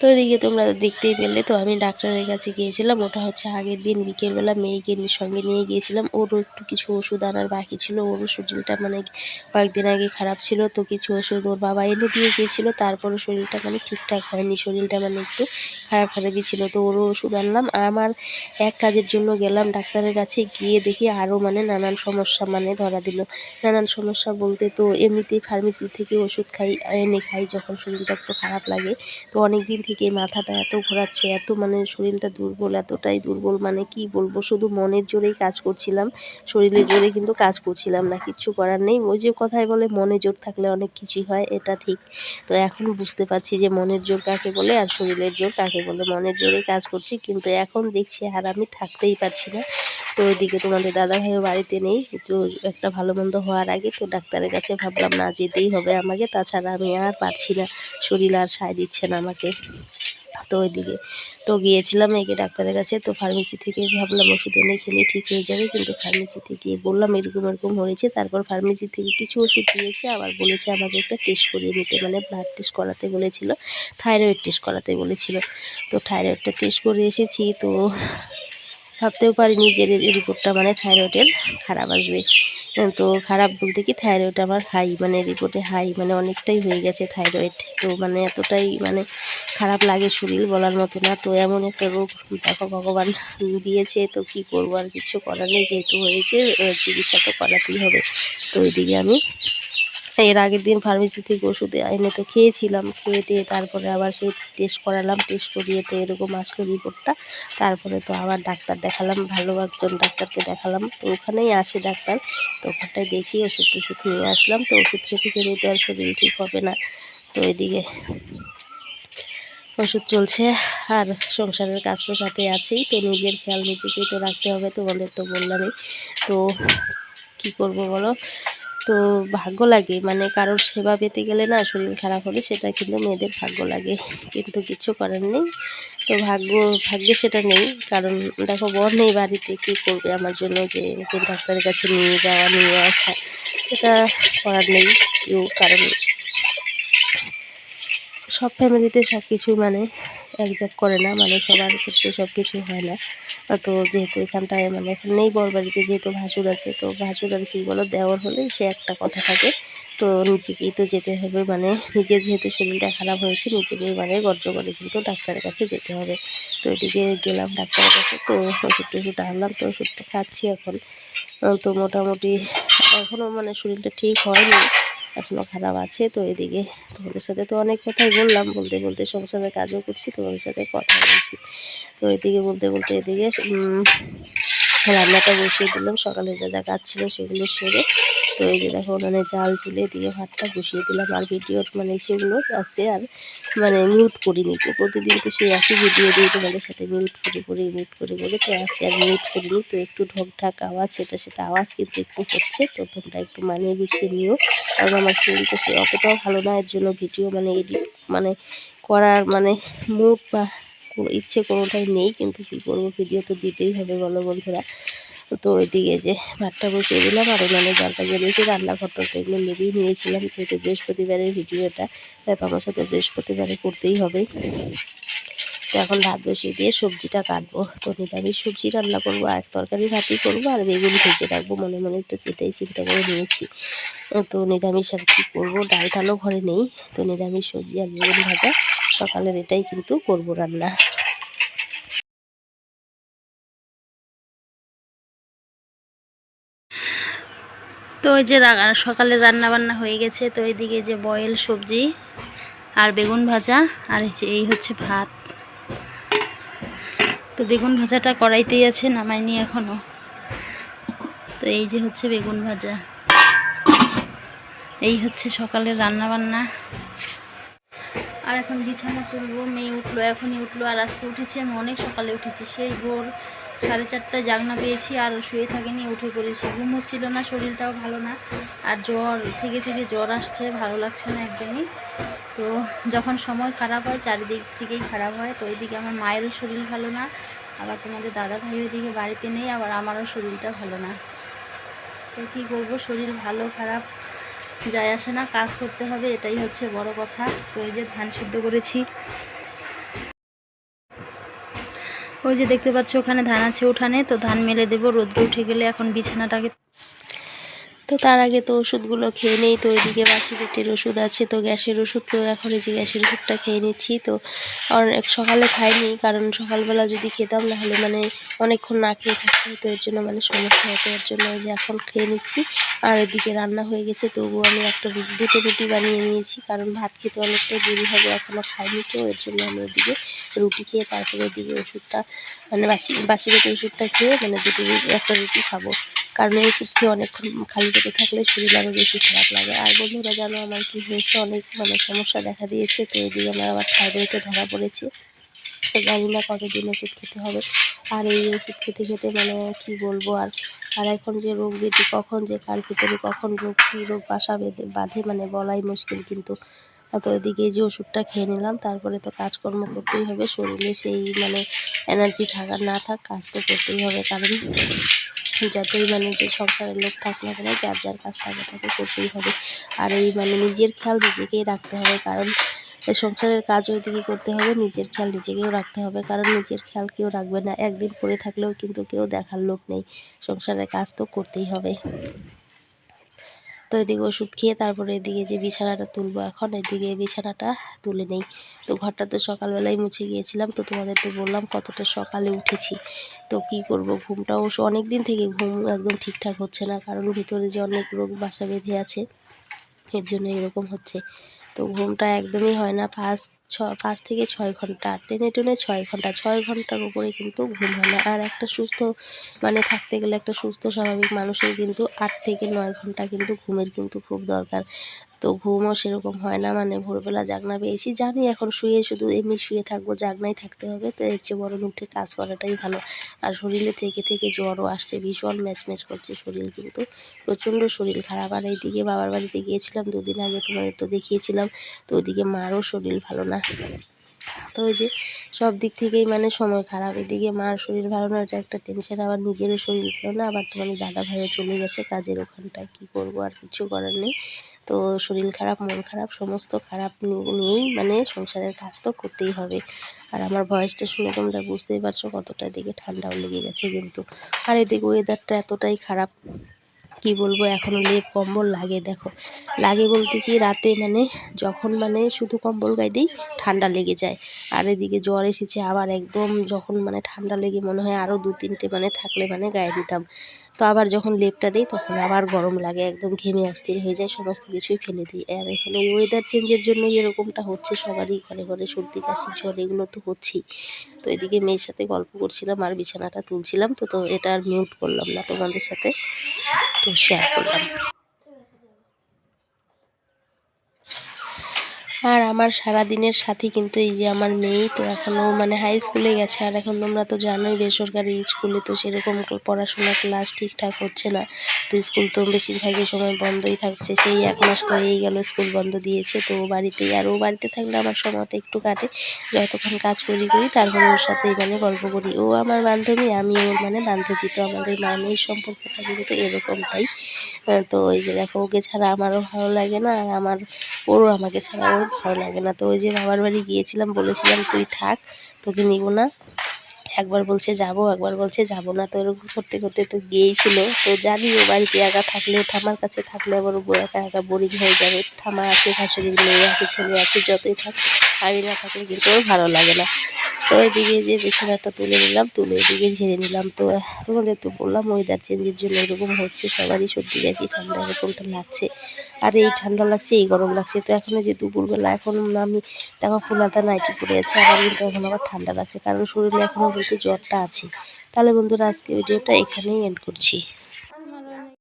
তো এদিকে তোমরা দেখতেই পেলে, তো আমি ডাক্তারের কাছে গিয়েছিলাম। ওটা হচ্ছে আগের দিন বিকেলবেলা মেয়েকে সঙ্গে নিয়ে গিয়েছিলাম। ওরও একটু কিছু ওষুধ আনার বাকি ছিল, ওরও শরীরটা মানে কয়েকদিন আগে খারাপ ছিল, তো কিছু ওষুধ ওর বাবা এনে দিয়ে গিয়েছিলো। তারপরও শরীরটা মানে ঠিকঠাক হয়নি, শরীরটা মানে একটু খারাপ খারাপই ছিল। তো ওরও ওষুধ আনলাম। আর আমার এক কাজের জন্য গেলাম ডাক্তারের কাছে, গিয়ে দেখি আরও মানে নানান সমস্যা মানে ধরা দিল। নানান সমস্যা বলতে, তো এমনিতেই ফার্মেসি থেকে ওষুধ এনে খাই যখন শরীরটা একটু খারাপ লাগে। তো অনেক দিন থেকে মাথাটা এত ঘোরাচ্ছে, এত মানে শরীরটা দুর্বল, এতটাই দুর্বল মানে কি বলবো, শুধু মনের জোরেই কাজ করছিলাম, শরীরের জোরে কিন্তু কাজ করছিলাম না। কিচ্ছু করার নেই। ওই যে কথায় বলে মনে জোর থাকলে অনেক কিছুই হয়, এটা ঠিক। তো এখন বুঝতে পারছি যে মনের জোর কাকে বলে আর শরীরের জোর কাকে বলে। মনের জোরেই কাজ করছি, কিন্তু এখন দেখছি আর আমি থাকতেই পারছি না। তো ওইদিকে তোমাদের দাদাভাইও বাড়িতে নেই, তো একটা ভালো মন্দ হওয়ার আগে তো ডাক্তারের কাছে ভাবলাম না যেতেই হবে আমাকে, তাছাড়া আমি আর পারছি না, শরীর আর সায় দিচ্ছে না আমাকে। তো ওইদিকে তো গিয়েছিলাম মেয়েকে ডাক্তারের কাছে। তো ফার্মেসি থেকে ভাবলাম ওষুধ এনে খেলে ঠিক হয়ে যাবে, কিন্তু ফার্মেসিতে গিয়ে বললাম এরকম এরকম হয়েছে। তারপর ফার্মেসি থেকে কিছু ওষুধ দিয়েছে, আবার বলেছে আমাকে একটা টেস্ট করিয়ে নিতে, মানে ব্লাড টেস্ট করাতে বলেছিল, থাইরয়েড টেস্ট করাতে বলেছিল। তো থাইরয়েডটা টেস্ট করে এসেছি। তো ভাবতেও পারিনি যে রিপোর্টটা মানে থাইরয়েডের খারাপ আসবে। তো খারাপ বলতে কি, থাইরয়েড আমার হাই, মানে রিপোর্টে হাই, মানে অনেকটাই হয়ে গেছে থাইরয়েড। তো মানে এতটাই মানে খারাপ লাগে, শরীর বলার মতো না। তো এমন একটা রোগ দেখো ভগবান দিয়েছে, তো কি করবো, আর কিছু করার নেই, যেহেতু হয়েছে চিকিৎসা তো করাতেই হবে। তো ওইদিকে আমি এর আগের দিন ফার্মেসি থেকে ওষুধ এনে তো খেয়েছিলাম, খেয়ে টেয়ে তারপরে আবার সেই টেস্ট করালাম, টেস্ট করিয়ে তো এরকম আসলো রিপোর্টটা। তারপরে তো আবার ডাক্তার দেখালাম, ভালো একজন ডাক্তারকে দেখালাম। তো ওখানেই আসে ডাক্তার, তো ওখানটায় দেখি ওষুধ টষুধ নিয়ে আসলাম। তো ওষুধ খেতে খেতে তো আর শরীর ঠিক হবে না। তো এদিকে ওষুধ চলছে, আর সংসারের কাজ তো সাথে আছেই। তো নিজের খেয়াল নিজেকেই তো রাখতে হবে, তোমাদের তো বললামই। তো কি করব বলো। তো ভাগ্য লাগে, মানে কারোর সেবা পেতে গেলে না, শরীর খারাপ হলে সেটা কিন্তু মেয়েদের ভাগ্য লাগে, কিন্তু কিছু করার নেই। তো ভাগ্যে সেটা নেই, কারণ দেখো বর নেই বাড়িতে, কী করবে আমার জন্য যে ওকে ডাক্তারের কাছে নিয়ে যাওয়া নিয়ে আসা, সেটা করার নেই কেউ, কারণ সব ফ্যামিলিতে সব কিছু মানে একজাক্ট করে না, মানে সবার ক্ষেত্রে সব কিছু হয় না। তো যেহেতু এখানটায় মানে এখন নেই বর বাড়িতে, যেহেতু ভাসুর আছে, তো ভাসুর আর কি বলো, দেওয়ার হলে সে একটা কথা থাকে, তো নিজেকেই তো যেতে হবে, মানে নিজের যেহেতু শরীরটা খারাপ হয়েছে, নিজেকেই মানে গর্জ করে কিন্তু ডাক্তারের কাছে যেতে হবে। তো এদিকে গেলাম ডাক্তারের কাছে, তো ওষুধ টষুধ আনলাম, তো ওষুধটা খাচ্ছি এখন। তো মোটামুটি এখনও মানে শরীরটা ঠিক হয়নি, এখনও খারাপ আছে। তো এদিকে তোমাদের সাথে তো অনেক কথাই বললাম, বলতে বলতে সংসারের কাজও করছি, তোমাদের সাথে কথা বলছি। তো এদিকে বলতে বলতে এদিকে রান্নাটা বসিয়ে দিলাম, সকালে যা যা কাজ ছিল সেগুলো সেরে। তো এই যে দেখো উনানে জাল ঝুলে দিয়ে ভাতটা বসিয়ে দিলাম। আর ভিডিও মানে সেগুলো আজকে আর মানে মিউট করিনি, তো প্রতিদিন তো সেই একই ভিডিও দিয়ে তোমাদের সাথে মিউট করে বলে, তো আজকে আর মিউট করিনি। তো একটু ঢকঢাক আওয়াজ, সেটা আওয়াজ কিন্তু একটু হচ্ছে, তো তোমরা একটু মানিয়ে গুছিয়ে নিও, কারণ আমার শরীরটা সে অতটাও ভালো না, এর জন্য ভিডিও মানে এডিট মানে করার মানে মুড বা ইচ্ছে কোনোটাই নেই, কিন্তু কী করবো, ভিডিও তো দিতেই হবে বলো বন্ধুরা। তো ওইদিকে যে ভাতটা বসিয়ে দিলাম, আর ওনানে জালটা জ্বেলেছি, রান্নাঘরটা তো এগুলো লেগেই নিয়েছিলাম, যেহেতু বৃহস্পতিবারের ভিডিও এটা, আমার সাথে বৃহস্পতিবারে করতেই হবে। তো এখন ভাত বসিয়ে দিয়ে সবজিটা কাটবো, তো নিরামিষ সবজি রান্না করবো, আর তরকারি ভাতই করবো, আর বেগুন ভেজে রাখবো, মনে মনে তো যেটাই চিন্তা করে নিয়েছি। তো নিরামিষ আর কি করবো, ডাল টালও ঘরে নেই, তো নিরামিষ সবজি আর বেগুন ভাজা, সকালের এটাই কিন্তু করবো রান্না। তো ওই যে সকালে রান্না বান্না হয়ে গেছে, তো এইদিকে যে বয়েল সবজি আর বেগুন ভাজা, আর এই হচ্ছে ভাত। তো বেগুন ভাজাটা কড়াইতেই আছে, নামাইনি এখনও। তো এই যে হচ্ছে বেগুন ভাজা, এই হচ্ছে সকালের রান্না বান্না। আর এখন বিছানা তুলবো, মেয়ে উঠলো, এখনই উঠলো, আর আজকে উঠেছি আমি অনেক সকালে উঠেছি, সেই ভোর 4:30টায় জাগনা পেয়েছি, আর শুয়ে থাকিনি, উঠে পড়েছি। ঘুম হচ্ছিল না, শরীরটাও ভালো না, আর জ্বর থেকে জ্বর আসছে, ভালো লাগছে না একদমই। তো যখন সময় খারাপ হয় চারিদিক থেকেই খারাপ হয়। তো এইদিকে আমার মায়েরও শরীর ভালো না, আবার তোমাদের দাদা ভাই ওইদিকে বাড়িতে নেই, আবার আমারও শরীরটা ভালো না। তো কী করবো, শরীর ভালো খারাপ যায় আসে না, কাজ করতে হবে, এটাই হচ্ছে বড় কথা। তো এই যে ধান সিদ্ধ করেছি, ওই যে দেখতে পাচ্ছ ওখানে ধান আছে উঠানে, তো ধান মেলে দেবো, রোদ্র উঠে গেলে এখন বিছানাটাকে। তো তার আগে তো ওষুধগুলো খেয়ে নেই। তো ওইদিকে বাসি পেটের ওষুধ আছে, তো গ্যাসের ওষুধ, তো এখন এই যে গ্যাসের ওষুধটা খেয়ে নিচ্ছি। তো অনেক সকালে খাইনি, কারণ সকালবেলা যদি খেতাম তাহলে মানে অনেকক্ষণ না খেয়ে থাকতে হতো, এর জন্য মানে সমস্যা হতো, এর জন্য যে এখন খেয়ে নিচ্ছি। আর এদিকে রান্না হয়ে গেছে, তবুও আমি দুটো রুটি বানিয়ে নিয়েছি, কারণ ভাত খেতে অনেকটাই দেরি হবে, এখনও খাইনি, তো এর জন্য আমি ওদিকে রুটি খেয়ে তারপরে ওদিকে ওষুধটা মানে বাসি পেটে ওষুধটা খেয়ে মানে একটা রুটি খাবো। কারণ এই ওষুধ খেয়ে অনেকক্ষণ খালি পেটে থাকলে শরীর আরও বেশি খারাপ লাগে। আর বন্ধুরা জানো আমার কী হয়েছে, অনেক মানে সমস্যা দেখা দিয়েছে। তো এদিকে আমার আবার থাইরয়েডে ধরা পড়েছে, তো জানি না কতদিন ওষুধ খেতে হবে। আর এই ওষুধ খেতে খেতে মানে কি বলবো, আর এখন যে রোগ ব্যাধি কখন যে কার ভিতরে কখন কী রোগ বাসা বাঁধে মানে বলাই মুশকিল। কিন্তু তো এদিকে যে ওষুধটা খেয়ে নিলাম, তারপরে তো কাজকর্ম করতেই হবে, শরীরে সেই মানে এনার্জি থাক আর না থাক, কাজ তো করতেই হবে। কারণ যতই মানে যে সংসারের লোক থাক না কেন, যার যার কাজ তাকে করতেই হবে। আর এই মানে নিজের খেয়াল নিজেকেই রাখতে হবে, কারণ সংসারের কাজ ওইদিকে করতে হবে, নিজের খেয়াল নিজেকেও রাখতে হবে, কারণ নিজের খেয়াল কেউ রাখবে না। একদিন পড়ে থাকলেও কিন্তু কেউ দেখার লোক নেই, সংসারের কাজ তো করতেই হবে। তো এদিকে ওষুধ খেয়ে তারপরে এদিকে যে বিছানাটা তুলবো, এখন এদিকে বিছানাটা তুলে নেই। তো ঘরটা তো সকালবেলায় মুছে গিয়েছিলাম, তো তোমাদের তো বললাম কতটা সকালে উঠেছি। তো কি করব, ঘুমটাও অনেক দিন থেকে ঘুম একদম ঠিকঠাক হচ্ছে না, কারণ ভিতরে যে অনেক রোগ বাসা বেঁধে আছে, এর জন্য এরকম হচ্ছে। তো ঘুমটা একদমই হয় না, 5 থেকে 6 ঘন্টা, টেনে টেনে 6 ঘন্টা, 6 ঘন্টার উপরে কিন্তু ঘুম হয় না। আর একটা সুস্থ মানে থাকতে গেলে একটা সুস্থ স্বাভাবিক মানুষের কিন্তু 8 থেকে 9 ঘন্টা কিন্তু ঘুমের কিন্তু খুব দরকার। তো ঘুমও সেরকম হয় না, মানে ভোরবেলা জাগনা পেয়েছি, জানি এখন শুয়ে শুধু এমনি শুয়ে থাকবো, জাগনাই থাকতে হবে, তো এর চেয়ে বরং উঠে কাজ করাটাই ভালো। আর শরীরে থেকে থেকে জ্বরও আসছে, ভীষণ ম্যাচম্যাচ করছে শরীর, কিন্তু প্রচণ্ড শরীর খারাপ। আর এইদিকে বাবার বাড়িতে গিয়েছিলাম 2 দিন আগে, তোমাদের তো দেখিয়েছিলাম। তো ওইদিকে মারও শরীর ভালো না, তো ওই যে সব দিক থেকেই মানে সময় খারাপ। এদিকে মার শরীর ভালো না, এটা একটা টেনশন, আবার নিজেরও শরীর ভালো না, আবার তোমাদের দাদা ভাইও চলে গেছে কাজের ওখানটায়, কী করবো আর কিছু করার নেই। তো শরীর খারাপ, মন খারাপ, সমস্ত খারাপ নিয়েই মানে সংসারের কাজ তো করতেই হবে। আর আমার ভয়েসটা শুনে তোমরা বুঝতেই পারছো কতটা, এদিকে ঠান্ডাও লেগে গেছে কিন্তু। আর এদিকে ওয়েদারটা এতটাই খারাপ, কি বলবো, এখনও লেপ কম্বল লাগে, দেখো লাগে বলতে কি রাতে মানে যখন মানে শুধু কম্বল গায়ে দিই ঠান্ডা লেগে যায়। আর এদিকে জ্বর এসেছে আবার, একদম যখন মানে ঠান্ডা লেগে মনে হয় আরও 2-3টে মানে থাকলে মানে গায়ে দিতাম, তো আবার যখন লেপটা দিই তখন আবার গরম লাগে, একদম ঘেমে অস্থির হয়ে যায়, সমস্ত কিছুই ফেলে দিই। আর এখন এই ওয়েদার চেঞ্জের জন্য এরকমটা হচ্ছে, সবারই ঘরে ঘরে সর্দি কাশি জ্বর এগুলো তো হচ্ছেই। তো এদিকে মেয়ের সাথে গল্প করছিলাম আর বিছানাটা তুলছিলাম, তো এটা আর মিউট করলাম না তোমাদের সাথে, তো শেয়ার করলাম। আর আমার সারাদিনের সাথী কিন্তু এই যে আমার মেয়েই, তো এখনও মানে হাই স্কুলে গেছে। আর এখন তোমরা তো জানোই বেসরকারি স্কুলে তো সেরকম পড়াশোনা ক্লাস ঠিকঠাক হচ্ছে না, তো স্কুল তো বেশিরভাগই সময় বন্ধই থাকছে। সেই 1 মাস তো এই গেল স্কুল বন্ধ দিয়েছে, তো বাড়িতেই। আর ও বাড়িতে থাকলে আমার সময়টা একটু কাটে, যতক্ষণ কাজ করি তারপরে ওর সাথেই মানে গল্প করি। ও আমার বান্ধবী, আমি ওর মানে বান্ধবী, তো আমাদের মা মেয়ের সম্পর্কটা কিন্তু এরকমটাই। তো ওই যে দেখো, ওকে ছাড়া আমারও ভালো লাগে না, আর ওরও আমাকে ছাড়া ওর ভালো লাগে না। তো ওই যে বাবার বাড়ি গিয়েছিলাম, বলেছিলাম তুই থাক, তোকে নিব না, একবার বলছে যাব, একবার বলছে যাব না, তো এরকম করতে করতে তো গিয়েছিল। তো জানি ও বাড়িতে একা থাকলে, ঠামার কাছে থাকলে আবার ও একা একা বোরিং হয়ে যাবে। ঠামা আছে, শাশুড়ির মেয়ে আছে, ছেলে আছে, যতই থাক, আমি না থাকলে কিন্তু ওর ভালো লাগে না। তো এদিকে যে বিছানাটা তুলে নিলাম, তুলে এদিকে ঝেড়ে নিলাম। তো তোমাদের তো বললাম ওয়েদার চেঞ্জের জন্য এরকম হচ্ছে, সবারই সর্দি কাশি ঠান্ডা এরকমটা লাগছে। আর এই ঠান্ডা লাগছে, এই গরম লাগছে। তো এখন যে দুপুরবেলা এখন আমি দেখো ফুলাতা নাইটি পরে আছে, আবার কিন্তু এখন আবার ঠান্ডা লাগছে, কারণ শরীরে এখনও কিন্তু জ্বরটা আছে। তাহলে বন্ধুরা আজকে ভিডিওটা এখানেই এন্ড করছি।